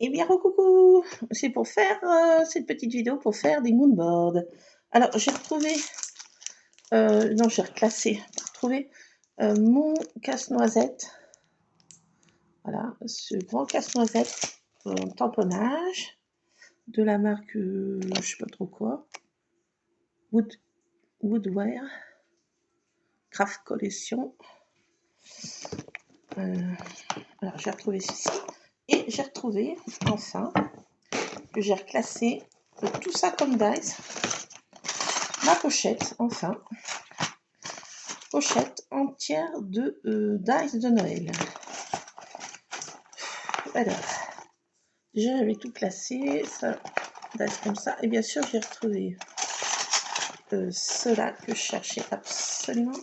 Eh bien, recoucou! C'est pour faire cette petite vidéo pour faire des moonboards. Alors, j'ai retrouvé, non, j'ai reclassé, retrouvé mon casse-noisette. Voilà, ce grand casse-noisette en tamponnage de la marque, je sais pas trop quoi, Woodware, Craft Collection. Alors, j'ai retrouvé ceci et j'ai retrouvé, enfin, que j'ai reclassé tout ça comme dice. Ma pochette, enfin, pochette entière de dice de Noël. Alors, déjà j'avais tout classé, ça, dice comme ça, et bien sûr j'ai retrouvé ceux-là que je cherchais absolument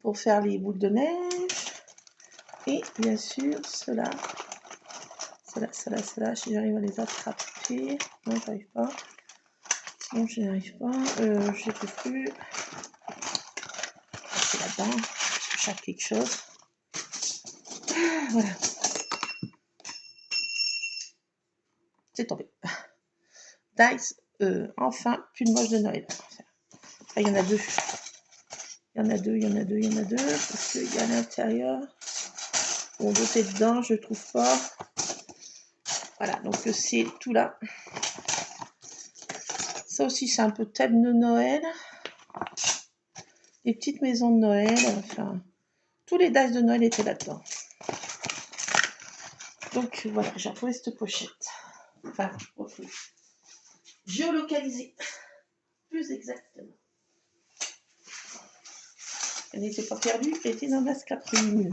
pour faire les boules de neige, et bien sûr ceux-là, si j'arrive à les attraper, non j'arrive pas, non je n'y arrive pas, je ne peux plus, c'est là-dedans, je cherche quelque chose, voilà, c'est tombé. Dice, enfin, pull moche de Noël. Ah, il y en a deux. Il y en a deux, parce qu'il y a à l'intérieur. Bon, d'autres est dedans, je ne trouve pas. Voilà, donc c'est tout là. Ça aussi, c'est un peu thème de Noël. Les petites maisons de Noël, enfin, tous les dice de Noël étaient là-dedans. Donc voilà, j'ai retrouvé cette pochette. Enfin, géolocalisée, plus exactement. Elle n'était pas perdue, elle était dans la scraperie.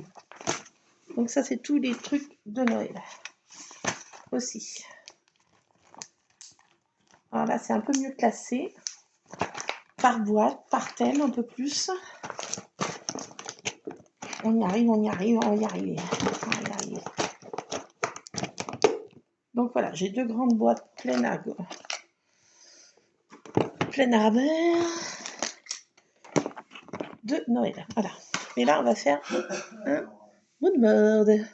Donc ça, c'est tous les trucs de Noël. Aussi. Alors là, c'est un peu mieux classé. Par boîte, par thème, un peu plus. On y arrive, on va y arriver. Donc voilà, j'ai deux grandes boîtes pleines à de Noël. Voilà. Et là, on va faire un moodboard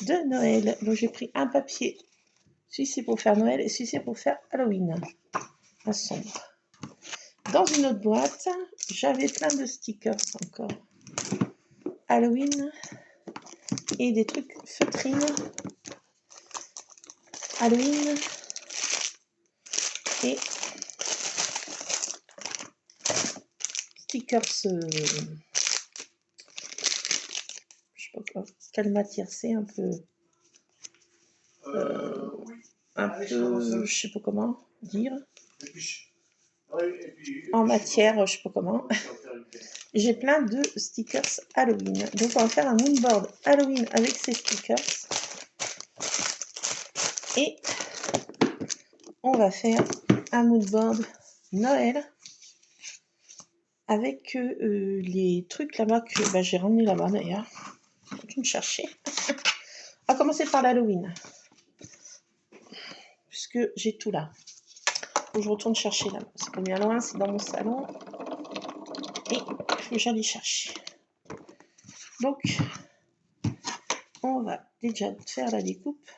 de Noël. Donc j'ai pris un papier. Celui-ci c'est pour faire Noël et celui-ci c'est pour faire Halloween. Un sombre. Dans une autre boîte, j'avais plein de stickers encore. Halloween et des trucs feutrines. Halloween et stickers, je sais pas quoi, quelle matière c'est, un peu, je sais pas comment dire, en matière, je sais pas comment. J'ai plein de stickers Halloween, donc on va faire un moonboard Halloween avec ces stickers, et on va faire un moonboard Noël avec les trucs là-bas que j'ai ramené là-bas d'ailleurs. Je me chercher. On va commencer par l'Halloween, puisque j'ai tout là. Faut que je retourne chercher là. C'est pas bien loin, c'est dans mon salon. Et il faut que j'aille chercher. Donc, on va déjà faire la découpe.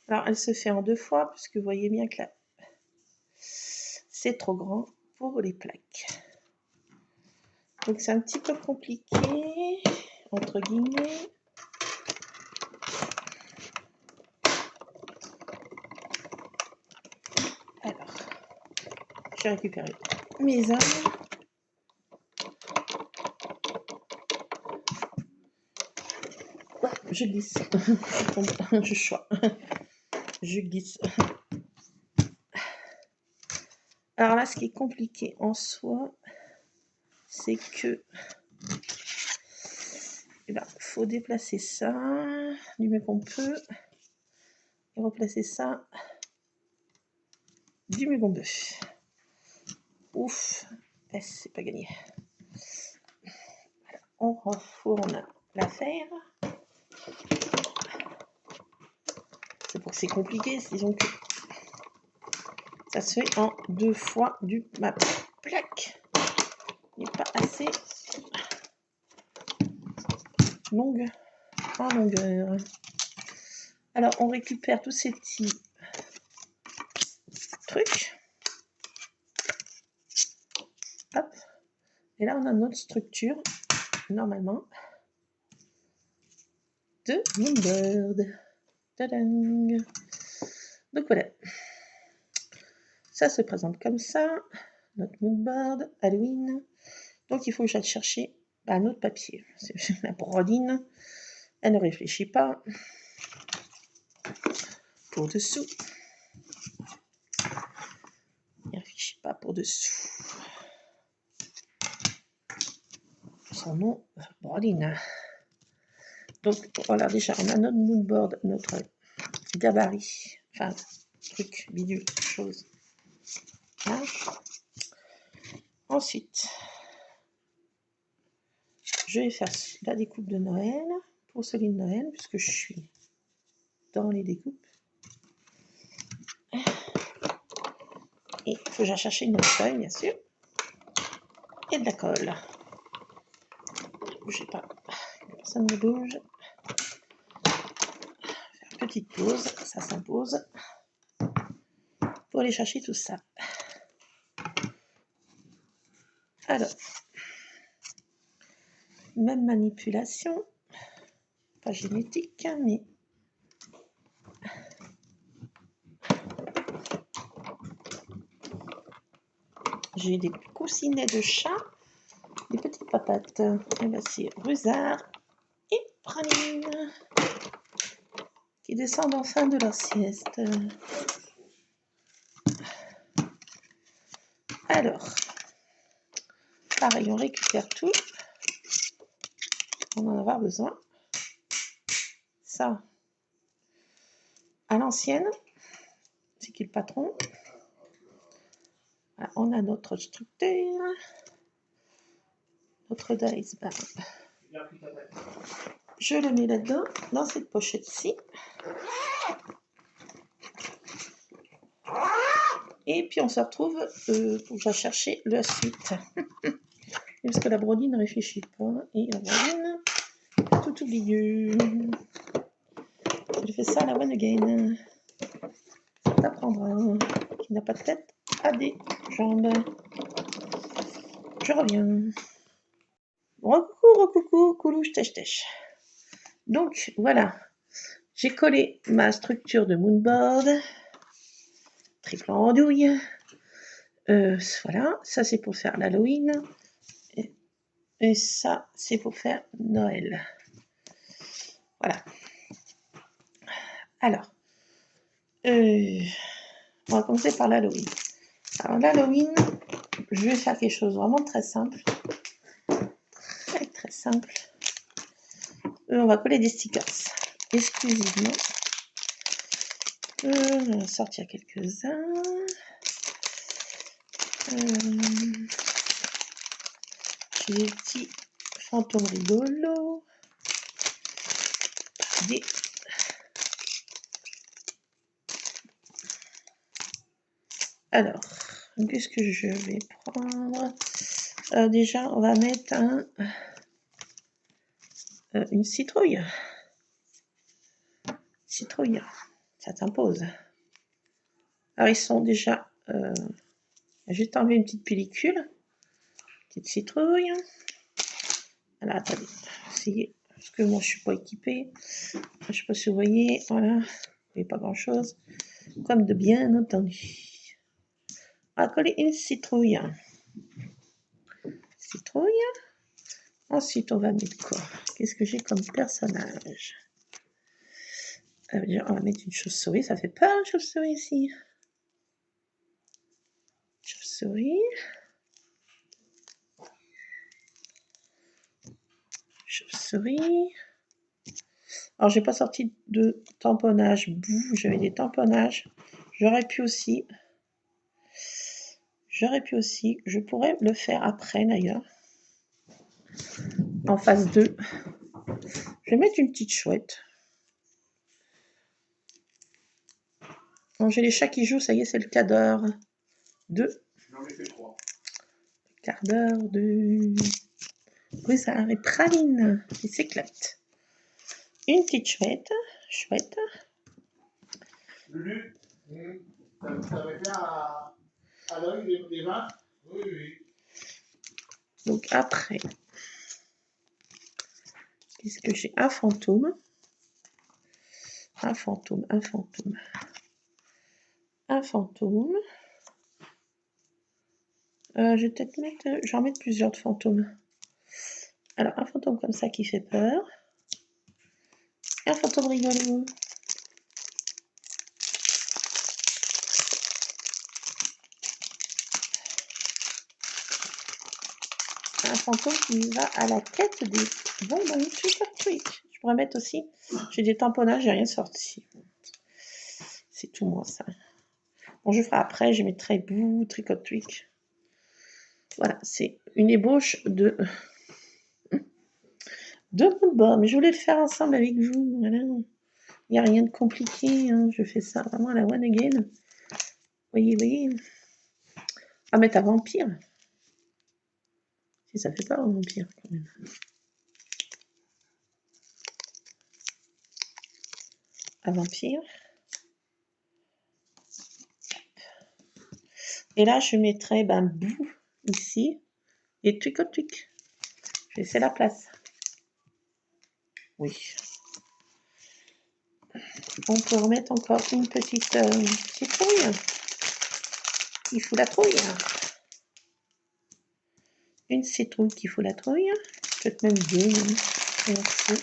Alors, elle se fait en deux fois, puisque vous voyez bien que là, c'est trop grand pour les plaques. Donc, c'est un petit peu compliqué, entre guillemets. Alors, j'ai récupéré mes armes. Je glisse. Je choix. Je glisse. Alors là, ce qui est compliqué en soi, c'est que il faut déplacer ça du mieux qu'on peut et replacer ça du mieux qu'on peut. Ouf, c'est pas gagné. On refourne l'affaire. C'est pour que c'est compliqué, disons que ça se fait en deux fois ma plaque n'est pas assez longue. en longueur. Alors, on récupère tous ces petits trucs. Hop. Et là, on a notre structure, normalement, de Moonbird. Tadang. Donc voilà. Ça se présente comme ça. Notre Moonbird, Halloween. Donc, il faut que j'aille chercher un autre papier. C'est la broline. Elle ne réfléchit pas. Pour dessous. Elle ne réfléchit pas pour dessous. Son nom, broline. Donc, voilà, déjà, on a notre Moonbird, notre gabarit. Enfin, truc, bidule, chose. Là. Ensuite, je vais faire la découpe de Noël, pour celui de Noël, puisque je suis dans les découpes. Et il faut que j'aille chercher une autre feuille, bien sûr. Et de la colle. Ne bougez pas. Personne ne bouge. Faire une petite pause, ça s'impose. Pour aller chercher tout ça. Alors, même manipulation. Pas génétique, mais... J'ai des coussinets de chat, des petites papates. Et là, c'est Rusard et Praline qui descendent enfin de leur sieste. Alors, pareil, on récupère tout. On en aura besoin. Ça, à l'ancienne, c'est qui le patron. Là, on a notre structure, notre dice bar. Je le mets là-dedans, dans cette pochette-ci. Et puis on se retrouve pour que j'aille chercher la suite. Parce que la brodine ne réfléchit pas. Et la brodine, tout oublié. Elle fait ça à la one again. Ça t'apprendra. Qui n'a pas de tête a des jambes. Je reviens. Recoucou, coulouche, tèche. Donc voilà. J'ai collé ma structure de Moonbird. Triple andouille. Voilà, ça c'est pour faire l'Halloween. Et ça c'est pour faire Noël. Voilà. Alors, on va commencer par l'Halloween. Alors l'Halloween, je vais faire quelque chose vraiment très simple. Très simple. On va coller des stickers exclusivement. On va sortir quelques-uns. J'ai des petits fantômes rigolos. Alors, qu'est-ce que je vais prendre? Déjà, on va mettre une citrouille. Citrouille, ça s'impose. Alors, ils sont déjà... juste enlever une petite pellicule. Petite citrouille. Alors, attendez, essayez. Parce que moi, je ne suis pas équipée. Je ne sais pas si vous voyez. Voilà. Vous voyez pas grand-chose. Comme de bien entendu. On va coller une citrouille. Citrouille. Ensuite, on va mettre quoi? Qu'est-ce que j'ai comme personnage? On va mettre une chauve-souris. Ça fait peur, une chauve-souris ici. Chauve-souris. Chauve-souris. Alors, j'ai pas sorti de tamponnage. J'avais des tamponnages. J'aurais pu aussi. Je pourrais le faire après d'ailleurs. En phase 2. Je vais mettre une petite chouette. Bon, j'ai les chats qui jouent, ça y est, c'est le quart d'heure de... J'en ai fait 3. Le quart d'heure de... Rusard et Praline. Ils s'éclatent. Une petite chouette. Chouette. Lulu, t'avais fait à l'œil les mains? Oui, oui. Donc après, qu'est-ce que j'ai? Un fantôme. Un fantôme, un fantôme. Un fantôme. Je vais peut-être mettre... Je vais en mettre plusieurs de fantômes. Alors, un fantôme comme ça qui fait peur. Et un fantôme rigolo. Un fantôme qui va à la quête des bonbons Trick or Treat. Je pourrais mettre aussi... J'ai des tamponnages, j'ai rien sorti. C'est tout moi, ça. Bon, je ferai après, je mettrai bout, Trick or Treat. Voilà, c'est une ébauche de mood board. Mais je voulais le faire ensemble avec vous. Voilà. Il n'y a rien de compliqué. Hein. Je fais ça vraiment à la one again. Voyez, voyez. Ah, mettre un vampire. Si ça fait peur, un vampire, quand même. Un vampire. Et là, je mettrai bout ici. Et Trick or Treat. Je vais laisser la place. Oui. On peut remettre encore une petite citrouille. Il faut la trouille. Une citrouille qui fout la trouille. Peut-être même deux. Merci.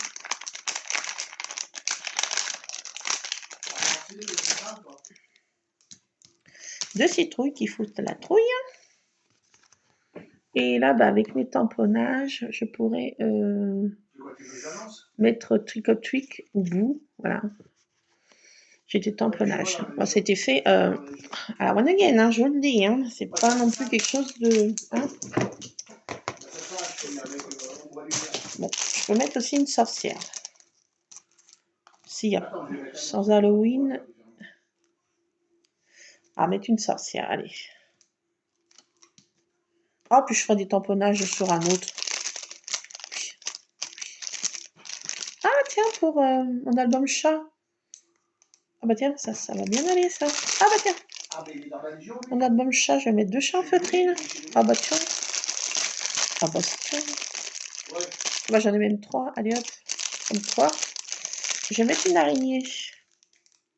Deux citrouilles qui foutent la trouille. Et là, avec mes tamponnages, je pourrais mettre Trick or Treat au bout. Voilà. J'ai des tamponnages. Bon, c'était fait à la one again, hein, je vous le dis. Hein. C'est pas non plus quelque chose de... Hein. Bon, je peux mettre aussi une sorcière. S'il y a sans Halloween... Ah, mettre une sorcière, allez. Ah, puis je ferai des tamponnages sur un autre. Ah, tiens, pour mon album chat. Ah bah tiens, ça va bien aller, ça. Ah bah tiens. Mon album chat, je vais mettre deux chats en feutrine. Ah bah tiens. Ah bah tiens. Bah j'en ai même trois. Allez hop. Comme trois. Je vais mettre une araignée.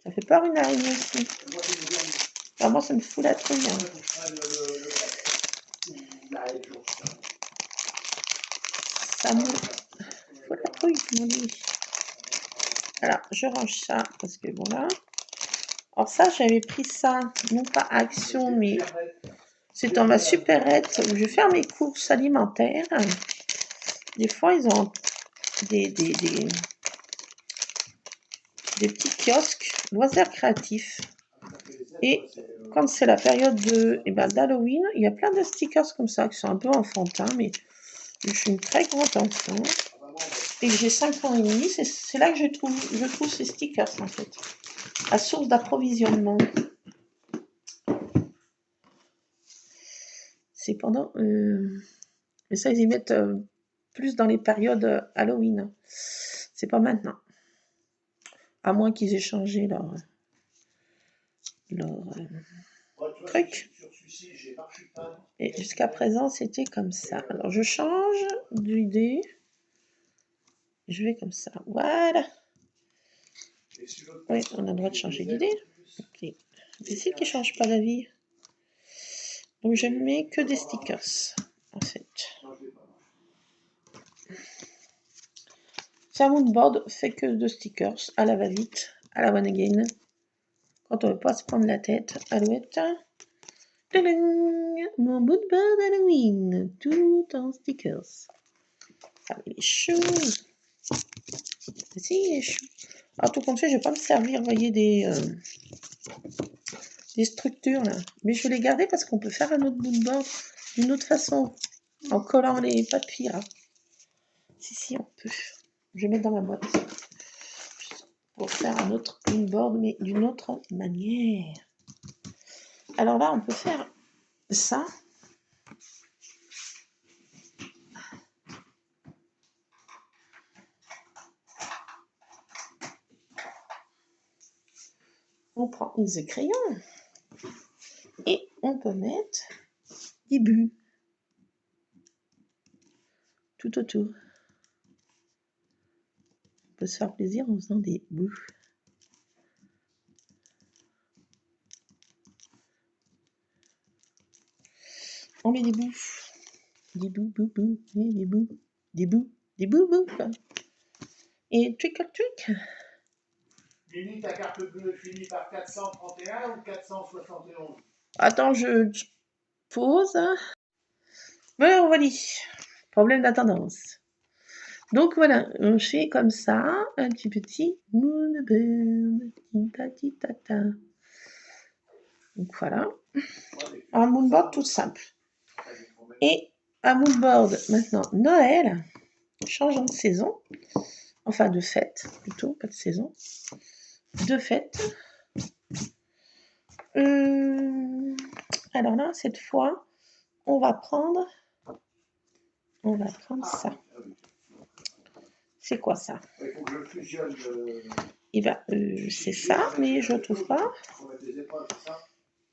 Ça fait peur une araignée aussi. Alors moi, ça me fout la trouille. Hein. Ça me fout la trouille, mon dit. Alors, je range ça parce que voilà. Alors ça, j'avais pris ça, non pas à Action, mais c'est dans ma supérette où je fais mes courses alimentaires. Des fois, ils ont des petits kiosques, loisirs créatifs. Et quand c'est la période d'Halloween, il y a plein de stickers comme ça qui sont un peu enfantins, mais je suis une très grande enfant. Et j'ai 5 ans et demi, c'est là que je trouve ces stickers en fait. À source d'approvisionnement. C'est pendant... mais ça, ils y mettent plus dans les périodes Halloween. C'est pas maintenant. À moins qu'ils aient changé leur truc. Et jusqu'à présent, c'était comme ça. Alors, je change d'idée. Je vais comme ça. Voilà. Oui, on a le droit de changer d'idée. Okay. C'est ici qui ne change pas la vie. Donc, je ne mets que des stickers, en fait. C'est un moodboard fait que de stickers, à la va-vite, à la one again. Quand on ne veut pas se prendre la tête, alouette. Tadam, mon moodboard Halloween, tout en stickers. Ah, il est chou. Si, il est chou. Alors, tout compte fait, je ne vais pas me servir, vous voyez, des structures là. Mais je vais les garder parce qu'on peut faire un autre moodboard d'une autre façon, en collant les papiers là. Si, on peut. Je vais mettre dans ma boîte pour faire un autre moodboard, mais d'une autre manière. Alors là, on peut faire ça. On prend une crayon et on peut mettre des bulles tout autour. On peut se faire plaisir en faisant des bulles. On met des bouts. Des bouts, bouts, bouts, des bouts, des bouts, des bouts, bouts. Et trick or trick. Mini, ta carte bleue finit par 431 ou 471? Attends, je pose. Ben voilà. Problème d'attendance. Donc voilà, on fait comme ça, un petit moonbird. Tita. Donc voilà. Un moonboard tout simple. Et un moonboard maintenant Noël, changeant de saison, enfin de fête plutôt, pas de saison, de fête. Alors là, cette fois, on va prendre ça. C'est quoi ça? Et ben, c'est ça, mais je ne trouve pas.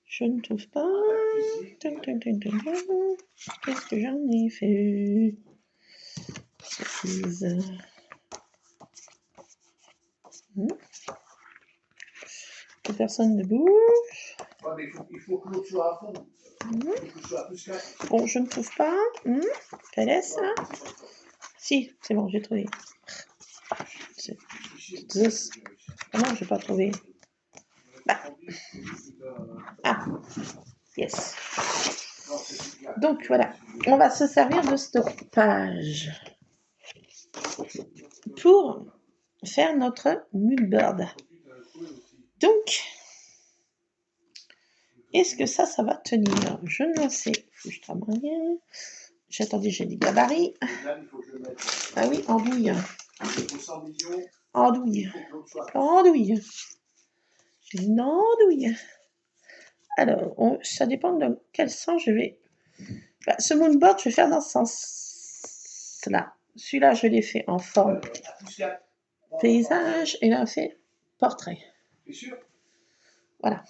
Je ne trouve pas. Qu'est-ce que j'en ai fait? Que personne ne bouge. Il faut que l'autre soit à fond. Bon, je ne trouve pas. Laisse là. Si, c'est bon, j'ai trouvé. Ah non, je n'ai pas trouvé. Bah. Ah, yes. Donc voilà, on va se servir de cette page pour faire notre moonbird. Donc, est-ce que ça va tenir? Je ne sais. Faut que je travaille. J'attendais, j'ai des gabarits. Ah oui, andouille. Andouille. Andouille. J'ai une andouille. Alors, ça dépend de quel sens je vais. Bah, ce moonboard, je vais faire dans ce sens-là. Celui-là, je l'ai fait en forme paysage et là, on fait portrait. Voilà.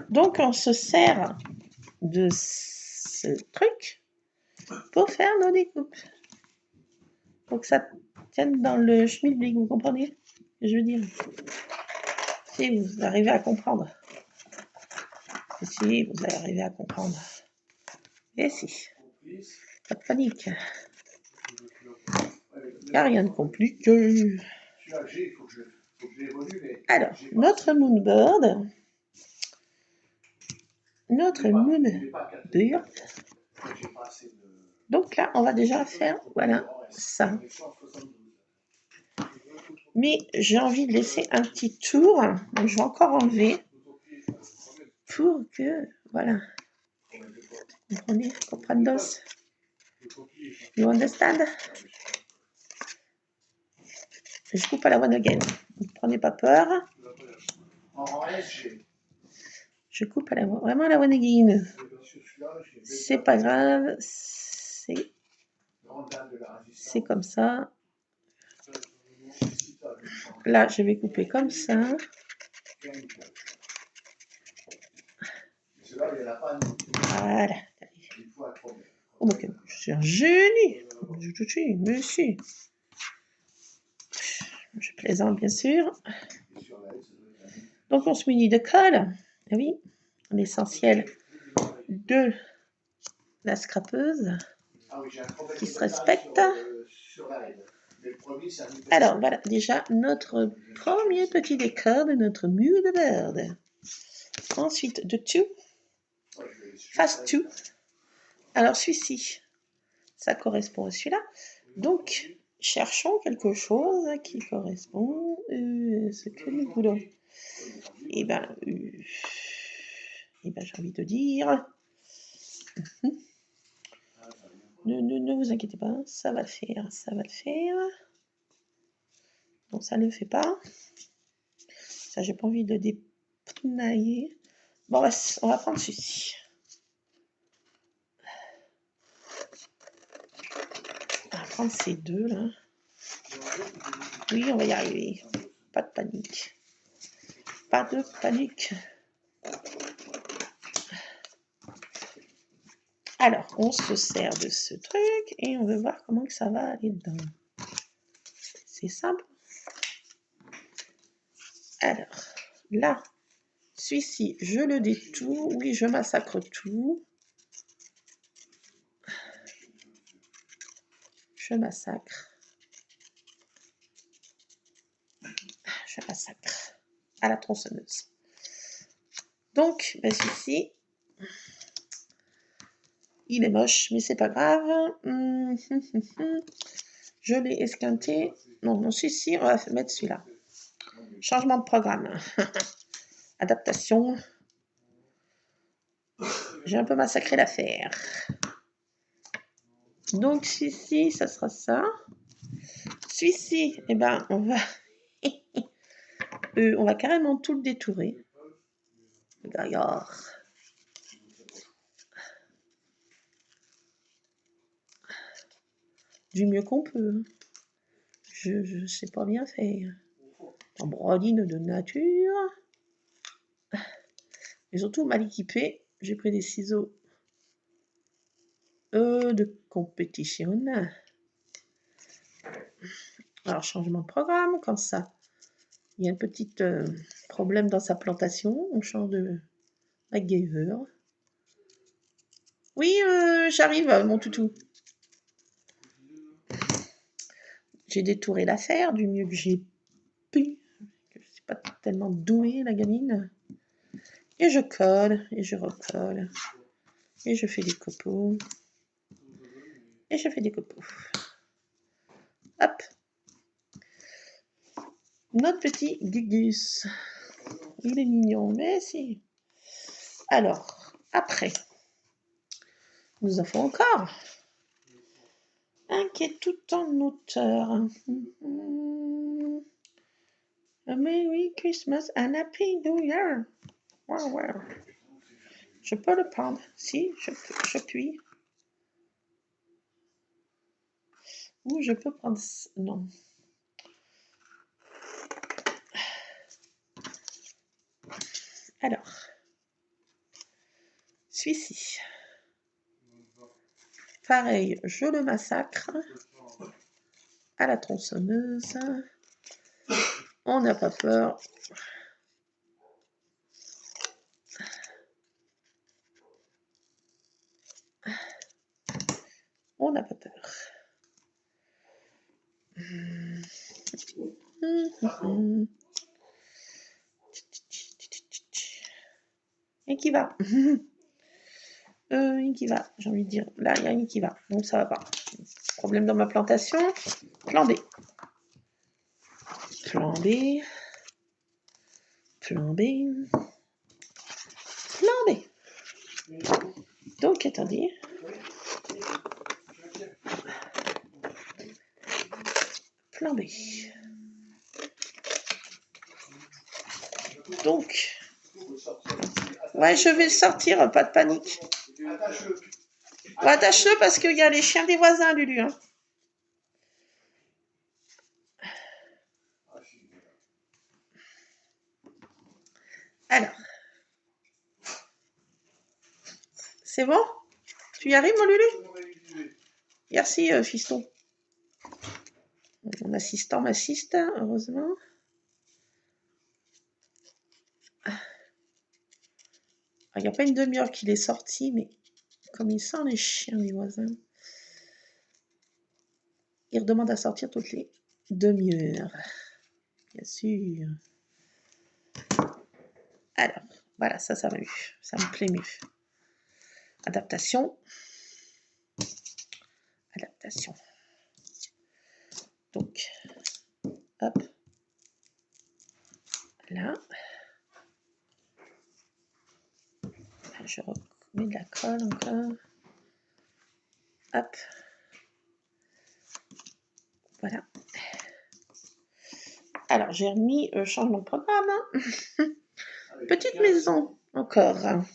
Donc, on se sert de ce truc pour faire nos découpes. Pour que ça tienne dans le schmilblick, vous comprenez ce que je veux dire? Si vous arrivez à comprendre. Si vous arrivez à comprendre. Et si. Pas de panique. Il n'y a rien de compliqué. Alors, notre moonbird. Donc là, on va déjà faire, voilà, ça. Mais j'ai envie de laisser un petit tour. Donc, je vais encore enlever. Pour que, voilà. Vous comprenez? Comprendos? You understand? Je coupe à la one again. Ne prenez pas peur. Je coupe vraiment à la one again. C'est pas grave. C'est comme ça. Là, je vais couper comme ça. Voilà. Oh, ok. Je suis un génie. Monsieur. Je plaisante, bien sûr. Donc, on se munit de colle. Ah oui, l'essentiel de la scrapeuse qui se respecte. Alors, voilà, déjà, notre premier petit décor de notre moonbird. Ensuite, de two. Face two. Alors, celui-ci, ça correspond à celui-là. Donc, cherchons quelque chose qui correspond à ce que nous voulons. Et ben, j'ai envie de dire, ne vous inquiétez pas, ça va le faire, ça va le faire. Donc ça ne le fait pas. Ça, j'ai pas envie de dépenailler. Bon, on va prendre celui-ci. On va prendre ces deux là. Oui, on va y arriver. Pas de panique. Pas de panique. Alors, on se sert de ce truc et on veut voir comment que ça va aller dedans. C'est simple. Alors, là, celui-ci, je le détourne. Oui, je massacre tout. Je massacre. Je massacre à la tronçonneuse. Donc, ben, celui-ci, il est moche, mais c'est pas grave. Je l'ai esquinté. Non, non, celui-ci, on va mettre celui-là. Changement de programme. Adaptation. J'ai un peu massacré l'affaire. Donc, celui-ci, ça sera ça. Celui-ci, eh ben, on va carrément tout le détourer. Le gaillard. Du mieux qu'on peut. Je sais pas bien faire. En broline de nature. Mais surtout mal équipé. J'ai pris des ciseaux de compétition. Alors, changement de programme, comme ça. Il y a un petit problème dans sa plantation. On change de MacGyver. Oui, j'arrive, mon toutou. J'ai détouré l'affaire du mieux que j'ai pu. Je ne suis pas tellement douée, la gamine. Et je colle, et je recolle. Et je fais des copeaux. Et je fais des copeaux. Hop. Notre petit Gugus. Il est mignon, mais si. Alors, après, nous en avons encore un qui est tout en hauteur. A Merry Christmas and Happy New Year. Wow, wow. Je peux le prendre. Si, je puis. Ou je peux prendre... Non. Alors, celui-ci. Pareil, je le massacre à la tronçonneuse. On n'a pas peur. On n'a pas peur. Et qui va qui va, j'ai envie de dire. Là, il y a une qui va. Donc, ça va pas. Problème dans ma plantation. Plan B. Plan B. Plan B. Plan B. Donc, attendez. Plan B. Donc, ouais, je vais le sortir, pas de panique. Ouais, attache-le parce qu'il y a les chiens des voisins, Lulu. Hein. Alors. C'est bon? Tu y arrives, mon Lulu? Merci, fiston. Mon assistant m'assiste, heureusement. Il n'y a pas une demi-heure qu'il est sorti, mais comme il sent les chiens des voisins, il redemande à sortir toutes les demi-heures. Bien sûr. Alors, voilà, ça va mieux. Ça me plaît mieux. Adaptation. Adaptation. Donc, hop. Là. Je remets de la colle encore. Hop. Voilà. Alors, j'ai remis changement de programme. Petite maison, encore.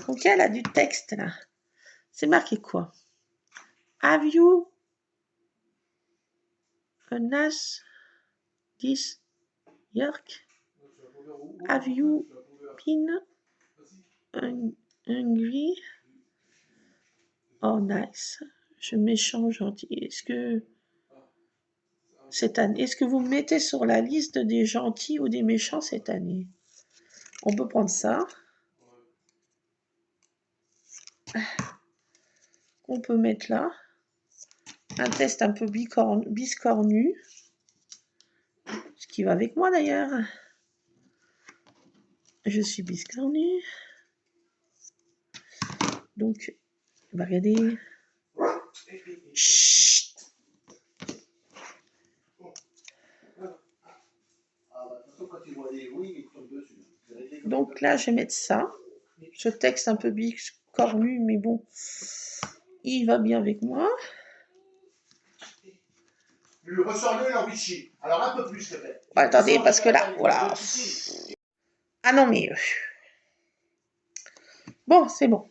Donc, elle a du texte, là. C'est marqué quoi? Have you a nice this York? Have you been hungry? Oh, nice. Je méchant, gentil. Est-ce que vous me mettez sur la liste des gentils ou des méchants cette année? On peut prendre ça. On peut mettre là. Un test un peu biscornu. Ce qui va avec moi d'ailleurs. Je suis biscornu. Donc, bah regardez. Chut. Donc là, je vais mettre ça. Ce texte un peu biscornu, mais bon, il va bien avec moi. Ressort-le leur Vichy. Alors un peu plus, s'il te plaît. Attendez, parce que là, voilà. Ah non, mais... Bon, c'est bon.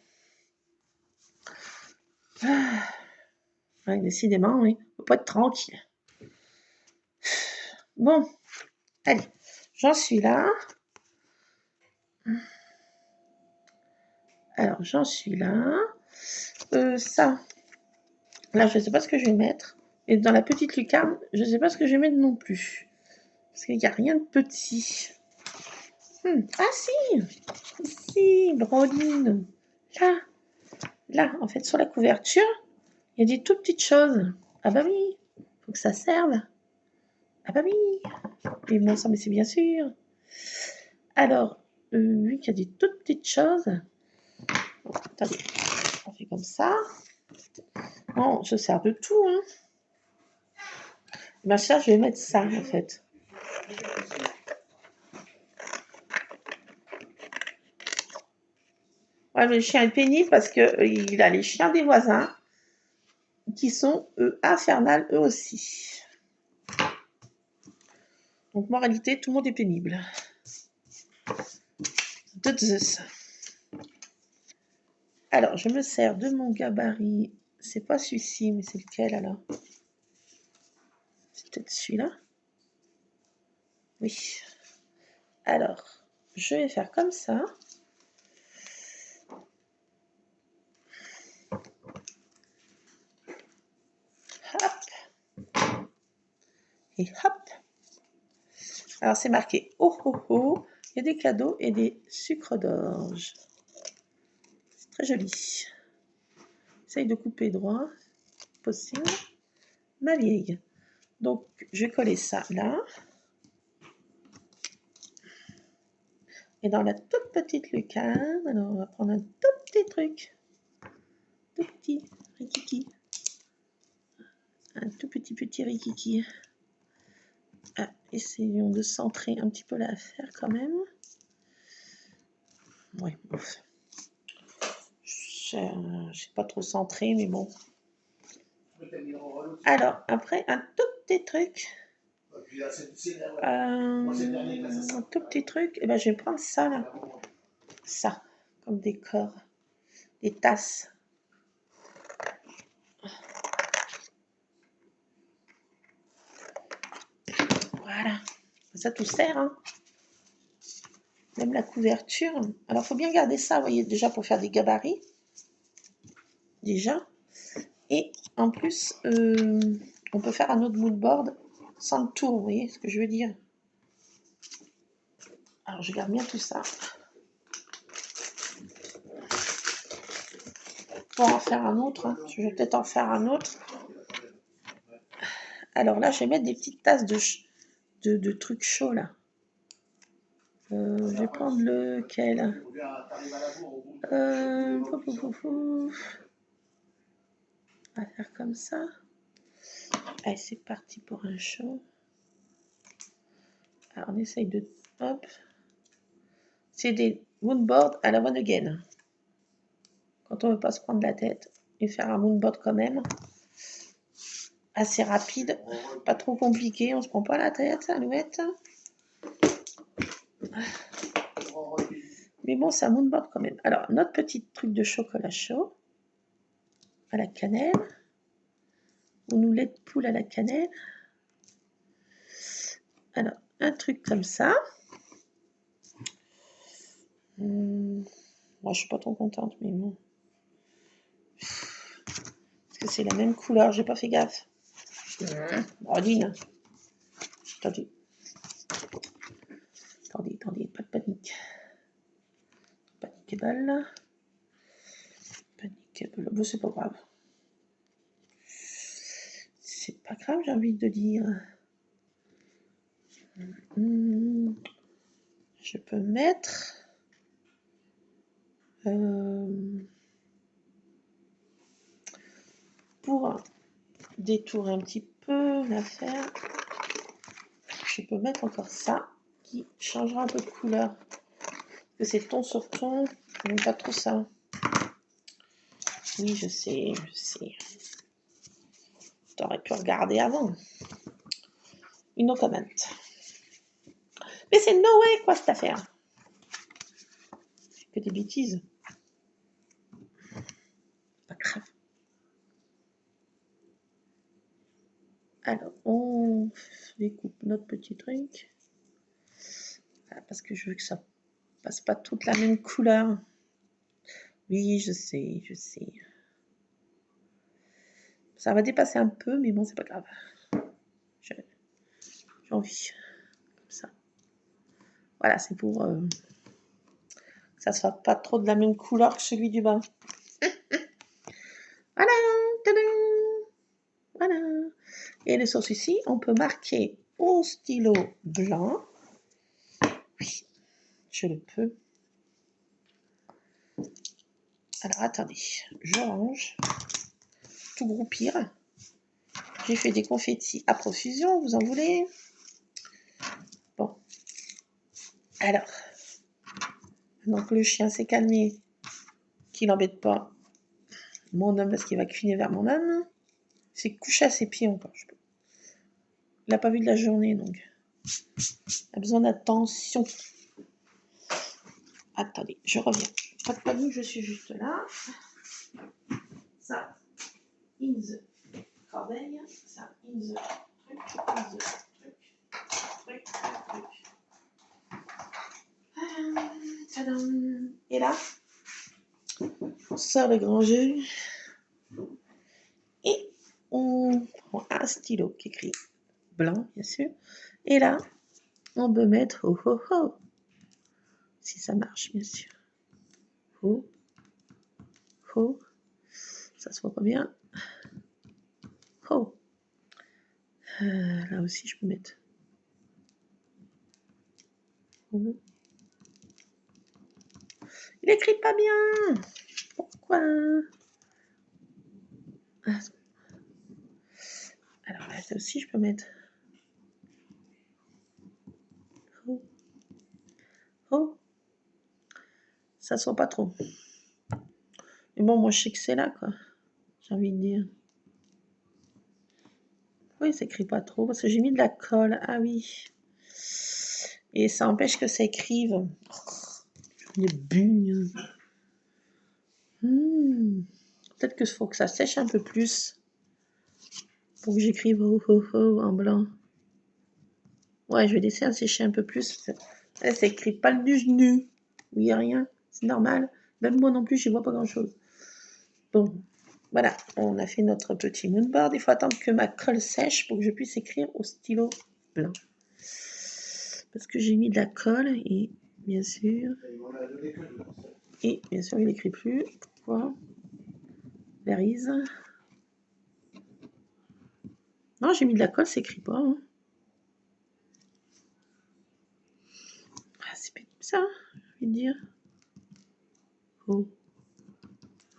Ouais, décidément, oui. Faut pas être tranquille. Bon, allez, j'en suis là. Alors, j'en suis là. Ça, là, je ne sais pas ce que je vais mettre. Et dans la petite lucarne, je ne sais pas ce que je vais mettre non plus. Parce qu'il n'y a rien de petit. Ah si, Broline. Là, en fait, sur la couverture, il y a des toutes petites choses. Ah bah oui, faut que ça serve. Ah bah oui. Et bon sang, mais c'est bien sûr. Alors, vu qu'il y a des toutes petites choses. Bon, attendez, on fait comme ça. Bon, je sers de tout, hein. Ben ça, je vais mettre ça, en fait. Ouais, mais le chien est pénible parce que il a les chiens des voisins qui sont infernales eux aussi. Donc, moralité, tout le monde est pénible. Alors, je me sers de mon gabarit. C'est pas celui-ci, mais c'est lequel alors? C'est peut-être celui-là? Oui. Alors, je vais faire comme ça. Hop. Et hop. Alors, c'est marqué oh oh oh. Il y a des cadeaux et des sucres d'orge. C'est très joli. Essaye de couper droit. Possible. Ma vieille. Donc, je vais coller ça là. Et dans la toute petite lucarne, alors on va prendre un tout petit truc. Tout petit, rikiki. Un tout petit rikiki. Ah, essayons de centrer un petit peu l'affaire quand même. Ouais, ouf. Je sais pas trop centré, mais bon. Alors, après, un tout petit truc. Un tout petit truc. Et ben, je vais prendre ça là. Ça, comme décor. Des tasses. Voilà. Ça tout sert, hein. Même la couverture. Alors, il faut bien garder ça, vous voyez, déjà pour faire des gabarits. Déjà. Et en plus, on peut faire un autre moodboard sans le tour, vous voyez ce que je veux dire. Alors, je garde bien tout ça. Pour en faire un autre, hein. Je vais peut-être en faire un autre. Alors là, je vais mettre des petites tasses de trucs chauds, là. Je vais prendre lequel? On va faire comme ça. Allez, c'est parti pour un chaud. Alors, on essaye de... Hop. C'est des moonboards à la one again. Quand on ne veut pas se prendre la tête. Et faire un moonboard quand même. Assez rapide. Pas trop compliqué. On ne se prend pas la tête, Alouette. Mais bon, c'est un moonboard quand même. Alors, notre petit truc de chocolat chaud. À la cannelle. Ou nous lait de poule à la cannelle. Alors, un truc comme ça. Moi, je suis pas trop contente, mais bon. Parce que c'est la même couleur, j'ai pas fait gaffe. Bordine. Attendez. Attendez, pas de panique. Paniquable. Paniquable. Bon, c'est pas grave. C'est pas grave, j'ai envie de dire. Je peux mettre... pour détourer un petit peu l'affaire, je peux mettre encore ça qui changera un peu de couleur. Que c'est ton sur ton, je n'aime pas trop ça. Oui, je sais. T'aurais pu regarder avant. Une comment. Mais c'est no way, quoi, cette affaire. Que des bêtises. Pas grave. Alors, on découpe notre petit truc. Voilà, parce que je veux que ça passe pas toute la même couleur. Oui, je sais. Ça va dépasser un peu, mais bon, c'est pas grave. J'ai envie. Comme ça. Voilà, c'est pour que ça ne soit pas trop de la même couleur que celui du bas. Voilà. Tadam. Voilà. Et les sources ici, on peut marquer au stylo blanc. Oui, je le peux. Alors, attendez. Je range. Tout groupir. J'ai fait des confettis à profusion, vous en voulez? Bon. Alors. Donc, le chien s'est calmé. Qu'il n'embête pas mon homme parce qu'il va cuiner vers mon âne. Il s'est couché à ses pieds encore. Il n'a pas vu de la journée, donc. Il a besoin d'attention. Attendez, je reviens. Pas de panique, je suis juste là. Ça, in the corbeille. Ça, in the truc. Tadam. Et là, on sort le grand jeu. Et on prend un stylo qui écrit blanc, bien sûr. Et là, on peut mettre ho ho ho. Si ça marche, bien sûr. Ho. Ho. Ça se voit pas bien. Ho. Là aussi, je peux mettre ho. Il écrit pas bien. Pourquoi? Alors là, ça aussi, je peux mettre ho. Ho. Ça se voit pas trop. Mais bon, moi, je sais que c'est là, quoi. J'ai envie de dire. Oui, ça écrit pas trop parce que j'ai mis de la colle. Ah oui. Et ça empêche que ça écrive. Des bugnes. Peut-être qu'il faut que ça sèche un peu plus pour que j'écrive ho ho ho en blanc. Ouais, je vais laisser sécher un peu plus. Là, ça écrit pas le nu. Il n'y a rien. C'est normal. Même moi non plus, je vois pas grand-chose. Bon, voilà. On a fait notre petit moonboard. Il faut attendre que ma colle sèche pour que je puisse écrire au stylo blanc. Parce que j'ai mis de la colle et bien sûr... Et bien sûr, il n'écrit plus. Pourquoi? Verise. Non, j'ai mis de la colle, ça n'écrit pas. Hein. Ah, c'est pénible ça, j'ai envie de dire. Oh.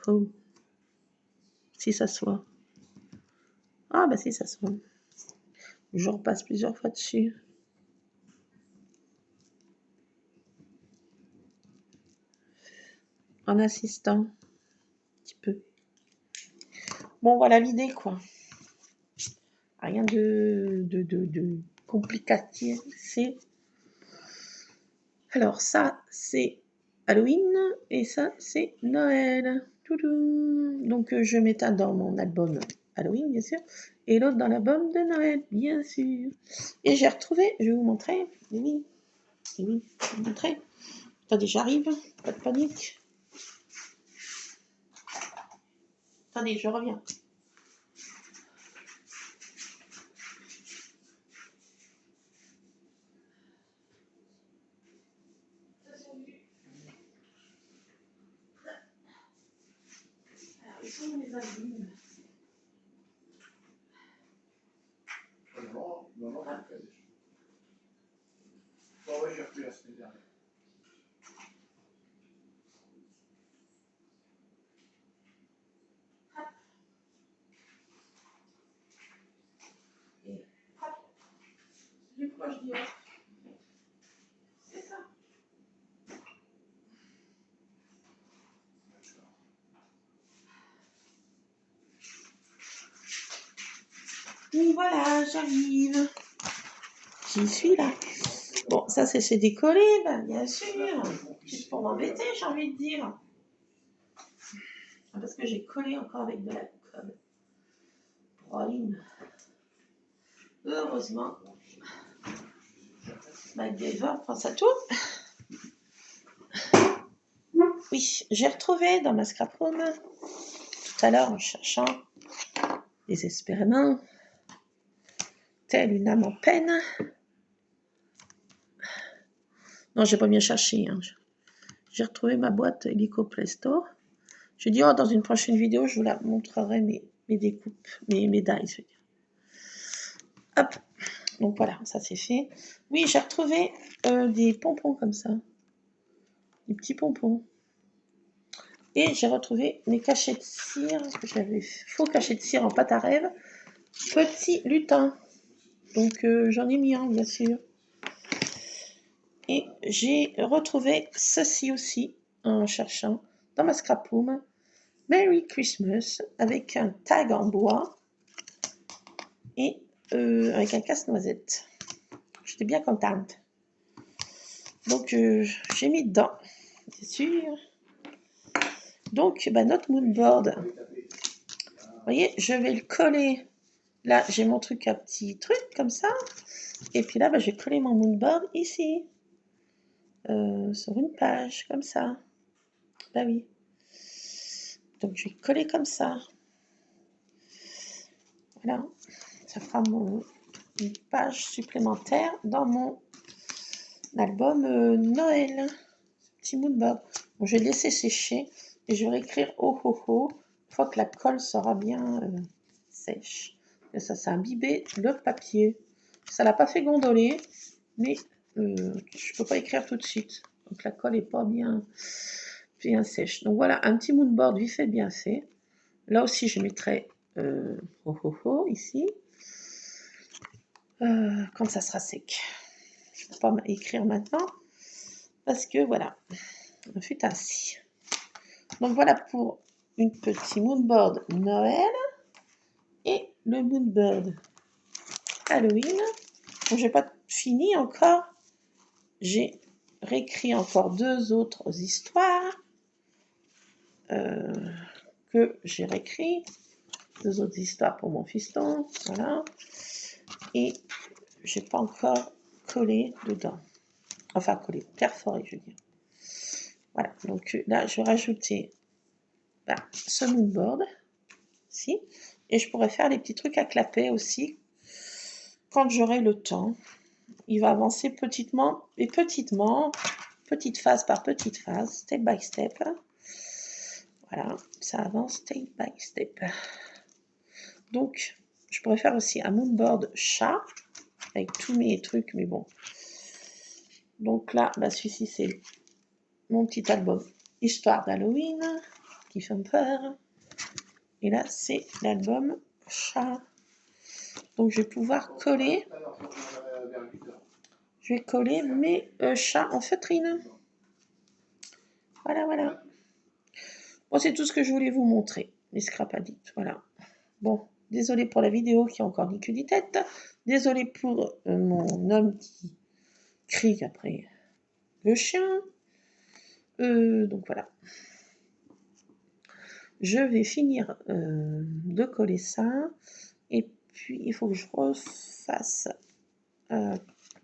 Oh. Si ça se voit. Ah, bah si ça se voit. Je repasse plusieurs fois dessus. En assistant. Un petit peu. Bon, voilà l'idée, quoi. Rien de complicatif. C'est... Alors, ça, c'est Halloween. Et ça, c'est Noël. Toudou. Donc, je mets un dans mon album Halloween, bien sûr. Et l'autre dans l'album de Noël, bien sûr. Et j'ai retrouvé, je vais vous montrer. Oui, je vais vous montrer. Attendez, j'arrive. Pas de panique. Attendez, je reviens. Alors, ils sont où les albums? Non, c'est fait. Bon, ouais, j'ai repris la semaine dernière. Du coup, je dis c'est ça. Oui, voilà, j'arrive. J'y suis là. Bon, ça c'est décollé, ben, bien sûr. Juste pour m'embêter, j'ai envie de dire. Parce que j'ai collé encore avec de la colle. Praline. Heureusement. MacGyver pense à tout. Oui, j'ai retrouvé dans ma scrap room tout à l'heure en cherchant désespérément, telle une âme en peine. Non, j'ai pas bien cherché. Hein. J'ai retrouvé ma boîte Helico Play Store. Je dis, oh, dans une prochaine vidéo, je vous la montrerai mes découpes, mes dies. Je veux dire. Hop, donc voilà, ça c'est fait. Oui, j'ai retrouvé des pompons comme ça. Des petits pompons. Et j'ai retrouvé mes cachets de cire, parce que j'avais faux cachets de cire en pâte à rêve. Petit lutin. Donc j'en ai mis un, bien sûr. Et j'ai retrouvé ceci aussi, en cherchant dans ma scrap room. Merry Christmas, avec un tag en bois. Et avec un casse-noisette. J'étais bien contente. Donc j'ai mis dedans, c'est sûr. Donc notre moodboard, vous voyez, je vais le coller. Là, j'ai mon truc à petit truc comme ça. Et puis là, je vais coller mon moodboard ici. Sur une page, comme ça. Bah oui. Donc je vais coller comme ça. Voilà. Ça fera une page supplémentaire dans mon album Noël. Petit moodboard. Bon, je vais le laisser sécher et je vais écrire oh oh oh une fois que la colle sera bien sèche. Et ça s'est imbibé le papier. Ça l'a pas fait gondoler, mais je peux pas écrire tout de suite. Donc la colle est pas bien sèche. Donc voilà, un petit moodboard vite fait bien fait. Là aussi je mettrai oh oh oh ici. Quand ça sera sec. Je ne peux pas écrire maintenant parce que voilà, on fut ainsi. Donc voilà pour une petite moodboard Noël et le moodboard Halloween. Bon, j'ai pas fini encore. J'ai réécrit encore 2 autres histoires que j'ai réécrit. 2 autres histoires pour mon fiston. Voilà. Et j'ai pas encore collé dedans. Enfin collé, perforé je veux dire. Voilà, donc là je vais rajouter ce moodboard ici. Et je pourrais faire les petits trucs à clapet aussi quand j'aurai le temps. Il va avancer petitement et petitement, petite phase par petite phase, step by step. Voilà, ça avance step by step. Donc, je pourrais faire aussi un moodboard chat avec tous mes trucs, mais bon. Donc là, celui-ci, c'est mon petit album Histoire d'Halloween qui fait peur. Et là, c'est l'album chat. Donc, je vais pouvoir coller. Je vais coller mes chats en feutrine. Voilà, voilà. Bon, c'est tout ce que je voulais vous montrer. Les scrap addicts, voilà. Bon, désolé pour la vidéo qui a encore ni queue ni tête. Désolé pour mon homme qui crie après le chien. Donc voilà. Je vais finir de coller ça. Et puis, il faut que je refasse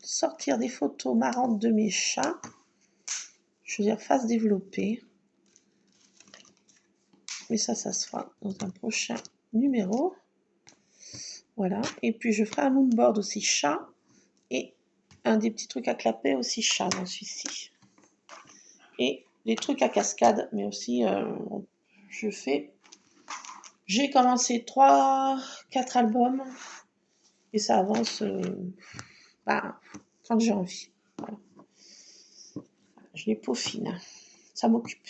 sortir des photos marrantes de mes chats. je veux dire, fasse développer. Mais ça se fera dans un prochain numéro. Voilà. Et puis, je ferai un moonboard aussi chat. Et un des petits trucs à clapper aussi chat dans celui-ci. Et des trucs à cascade. Mais aussi, j'ai commencé 3-4 albums. Et ça avance quand j'ai envie. Voilà. Je les peaufine. Ça m'occupe.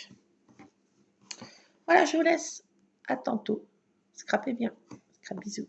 Voilà, je vous laisse. À tantôt. Scrapez bien. Scrap bisous.